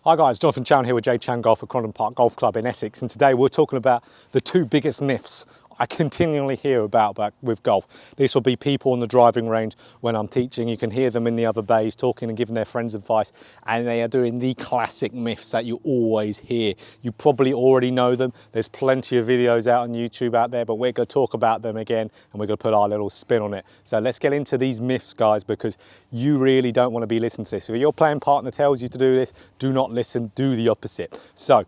Hi guys, Jonathan Chown here with JChownGolf at Crondon Park Golf Club in Essex, and today we're talking about the two biggest myths I continually hear about with golf. This will be people on the driving range when I'm teaching. You can hear them in the other bays talking and giving their friends advice, and they are doing the classic myths that you always hear. You probably already know them. There's plenty of videos out on YouTube out there, but we're going to talk about them again and we're going to put our little spin on it. So let's get into these myths, guys, because you really don't want to be listening to this. If your playing partner tells you to do this, do not listen, do the opposite. So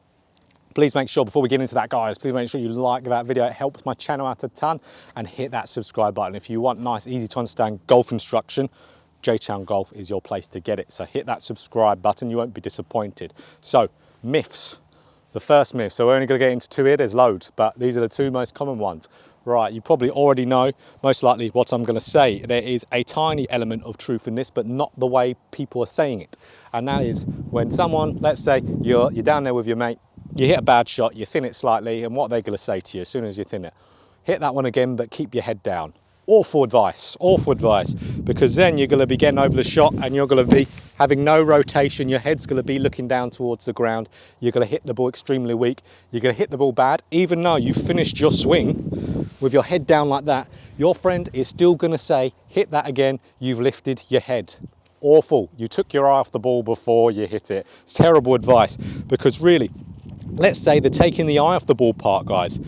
please make sure, before we get into that, guys, please make sure you like that video. It helps my channel out a ton, and hit that subscribe button. If you want nice, easy to understand golf instruction, JChownGolf is your place to get it. So hit that subscribe button, you won't be disappointed. So, myths. The first myth, so we're only going to get into two here, there's loads, but these are the two most common ones. Right, you probably already know, most likely, what I'm going to say. There is a tiny element of truth in this, but not the way people are saying it. And that is when someone, let's say you're down there with your mate, you hit a bad shot, you thin it slightly, and what they're going to say to you as soon as you thin it? Hit that one again, but keep your head down. Awful advice, because then you're going to be getting over the shot and you're going to be having no rotation. Your head's going to be looking down towards the ground. You're going to hit the ball extremely weak. You're going to hit the ball bad. Even though you finished your swing with your head down like that, your friend is still going to say, hit that again, you've lifted your head. Awful. You took your eye off the ball before you hit it. It's terrible advice, because really, let's say they're taking the eye off the ball part, guys.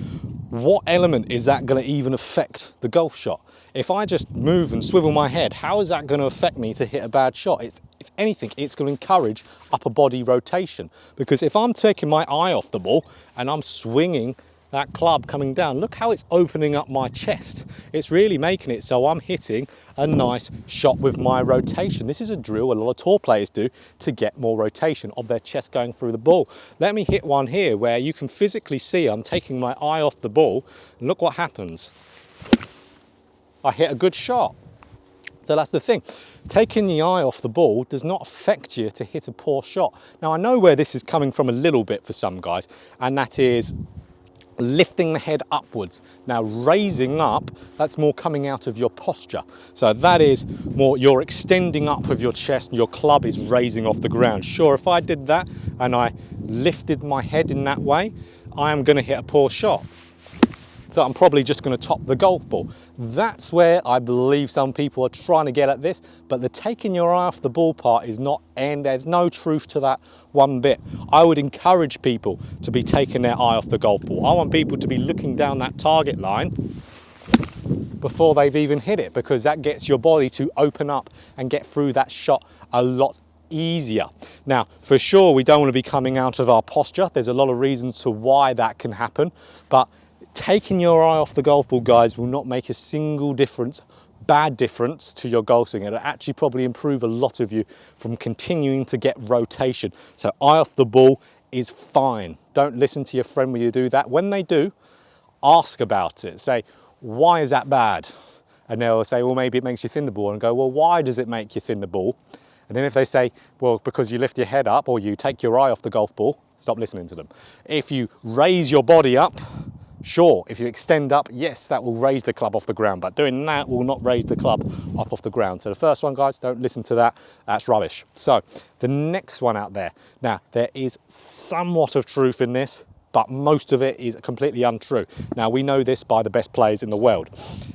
What element is that going to even affect the golf shot? If I just move and swivel my head, how is that going to affect me to hit a bad shot? If anything, it's going to encourage upper body rotation. Because if I'm taking my eye off the ball and I'm swinging that club coming down, look how it's opening up my chest. It's really making it so I'm hitting a nice shot with my rotation. This is a drill a lot of tour players do to get more rotation of their chest going through the ball. Let me hit one here where you can physically see I'm taking my eye off the ball, and look what happens. I hit a good shot. So that's the thing. Taking the eye off the ball does not affect you to hit a poor shot. Now, I know where this is coming from a little bit for some guys, and that is lifting the head upwards. Now, raising up, that's more coming out of your posture. So that is more, you're extending up with your chest and your club is raising off the ground. Sure, if I did that and I lifted my head in that way, I am going to hit a poor shot. So I'm probably just going to top the golf ball. That's where I believe some people are trying to get at this, but the taking your eye off the ball part is not, and there's no truth to that one bit. I would encourage people to be taking their eye off the golf ball. I want people to be looking down that target line before they've even hit it, because that gets your body to open up and get through that shot a lot easier. Now, for sure, we don't want to be coming out of our posture. There's a lot of reasons to why that can happen, but taking your eye off the golf ball, guys, will not make a single difference, bad difference to your golf swing. It'll actually probably improve a lot of you from continuing to get rotation. So eye off the ball is fine. Don't listen to your friend when you do that. When they do, ask about it. Say, why is that bad? And they'll say, well, maybe it makes you thin the ball. And go, well, why does it make you thin the ball? And then if they say, well, because you lift your head up or you take your eye off the golf ball, stop listening to them. If you raise your body up, sure, if you extend up, yes, that will raise the club off the ground, but doing that will not raise the club up off the ground. So the first one, guys, don't listen to that. That's rubbish. So the next one out there. Now, there is somewhat of truth in this, but most of it is completely untrue. Now, we know this by the best players in the world,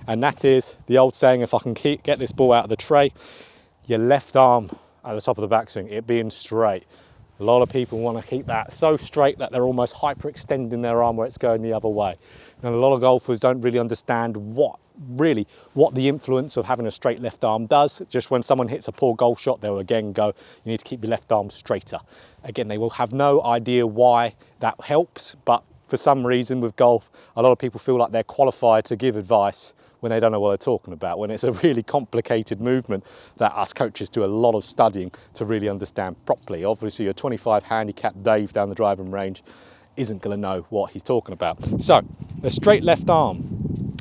and that is the old saying, if I can get this ball out of the tray, your left arm at the top of the backswing, it being straight. A lot of people want to keep that so straight that they're almost hyperextending their arm where it's going the other way. And a lot of golfers don't really understand what the influence of having a straight left arm does. Just when someone hits a poor golf shot, they'll again go, you need to keep your left arm straighter. Again, they will have no idea why that helps, but for some reason with golf, a lot of people feel like they're qualified to give advice when they don't know what they're talking about, when it's a really complicated movement that us coaches do a lot of studying to really understand properly. Obviously, your 25 handicap Dave down the driving range isn't going to know what he's talking about. So, a straight left arm.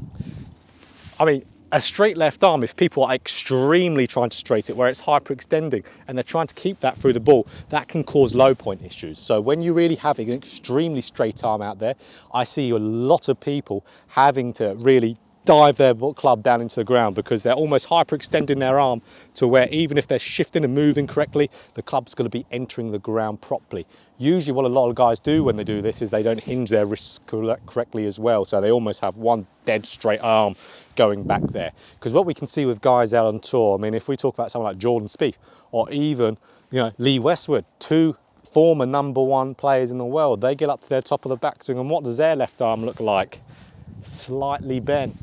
I mean, a straight left arm, if people are extremely trying to straight it, where it's hyperextending and they're trying to keep that through the ball, that can cause low point issues. So when you really have an extremely straight arm out there, I see a lot of people having to really dive their club down into the ground, because they're almost hyperextending their arm to where even if they're shifting and moving correctly, the club's going to be entering the ground properly. Usually what a lot of guys do when they do this is they don't hinge their wrists correctly as well, so they almost have one dead straight arm going back there. Because what we can see with guys out on tour, I mean, if we talk about someone like Jordan Spieth or even, you know, Lee Westwood, two former #1 players in the world, they get up to their top of the backswing, and what does their left arm look like? Slightly bent.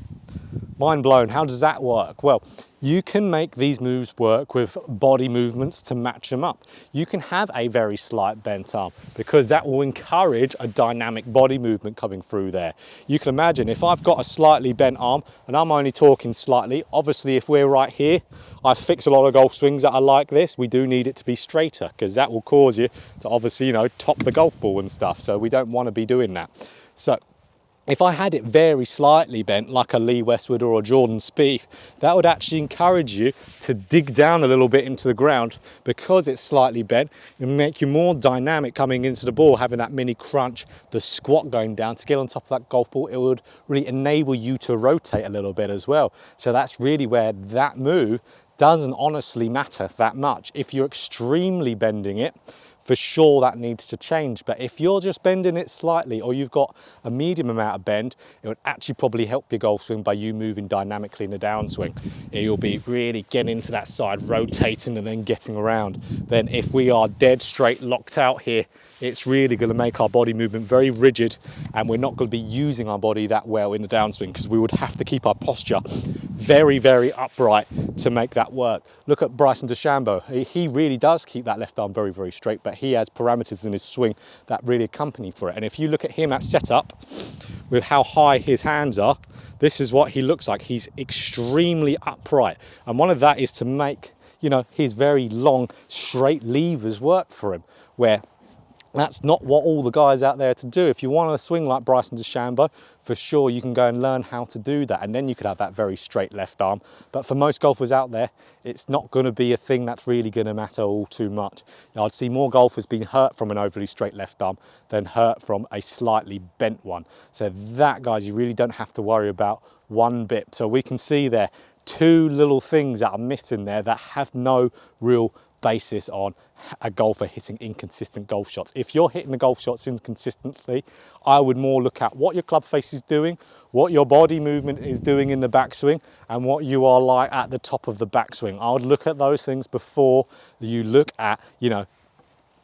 Mind blown. How does that work? Well, you can make these moves work with body movements to match them up. You can have a very slight bent arm because that will encourage a dynamic body movement coming through there. You can imagine if I've got a slightly bent arm, and I'm only talking slightly, obviously if we're right here, I fix a lot of golf swings that are like this. We do need it to be straighter because that will cause you to obviously, you know, top the golf ball and stuff. So we don't want to be doing that. So if I had it very slightly bent, like a Lee Westwood or a Jordan Spieth, that would actually encourage you to dig down a little bit into the ground because it's slightly bent. It will make you more dynamic coming into the ball, having that mini crunch, the squat going down to get on top of that golf ball. It would really enable you to rotate a little bit as well. So that's really where that move doesn't honestly matter that much. If you're extremely bending it, for sure that needs to change. But if you're just bending it slightly, or you've got a medium amount of bend, it would actually probably help your golf swing by you moving dynamically in the downswing. You'll be really getting into that side, rotating and then getting around. Then if we are dead straight locked out here, it's really going to make our body movement very rigid, and we're not going to be using our body that well in the downswing because we would have to keep our posture very, very upright to make that work. Look at Bryson DeChambeau. He really does keep that left arm very, very straight, but he has parameters in his swing that really accompany for it. And if you look at him at setup with how high his hands are, this is what he looks like. He's extremely upright. And one of that is to make, you know, his very long straight levers work for him, where that's not what all the guys out there to do. If you want to swing like Bryson DeChambeau, for sure you can go and learn how to do that, and then you could have that very straight left arm. But for most golfers out there, it's not going to be a thing that's really going to matter all too much. I'd see more golfers being hurt from an overly straight left arm than hurt from a slightly bent one. So that, guys, you really don't have to worry about one bit. So we can see there two little things that are missing there that have no real basis on a golfer hitting inconsistent golf shots. If you're hitting the golf shots inconsistently, I would more look at what your club face is doing, what your body movement is doing in the backswing, and what you are like at the top of the backswing. I would look at those things before you look at, you know,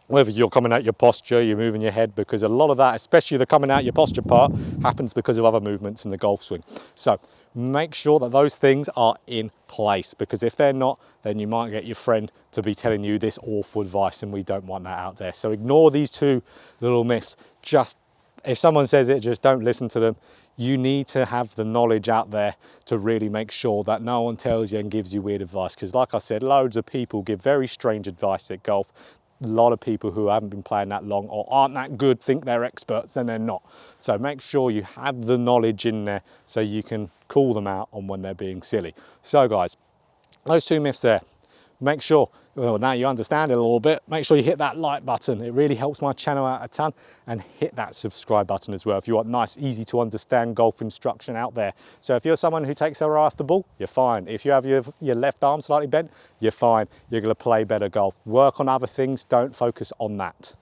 whether you're coming out your posture, you're moving your head, because a lot of that, especially the coming out your posture part, happens because of other movements in the golf swing. So make sure that those things are in place, because if they're not, then you might get your friend to be telling you this awful advice, and we don't want that out there. So ignore these two little myths. Just, if someone says it, just don't listen to them. You need to have the knowledge out there to really make sure that no one tells you and gives you weird advice, because like I said, loads of people give very strange advice at golf. A lot of people who haven't been playing that long or aren't that good think they're experts, and they're not. So make sure you have the knowledge in there so you can call them out on when they're being silly. So guys, those two myths there. Make sure, well, now you understand it a little bit, make sure you hit that like button. It really helps my channel out a ton, and hit that subscribe button as well if you want nice, easy to understand golf instruction out there. So if you're someone who takes their eye off the ball, you're fine. If you have your left arm slightly bent, you're fine. You're going to play better golf. Work on other things, don't focus on that.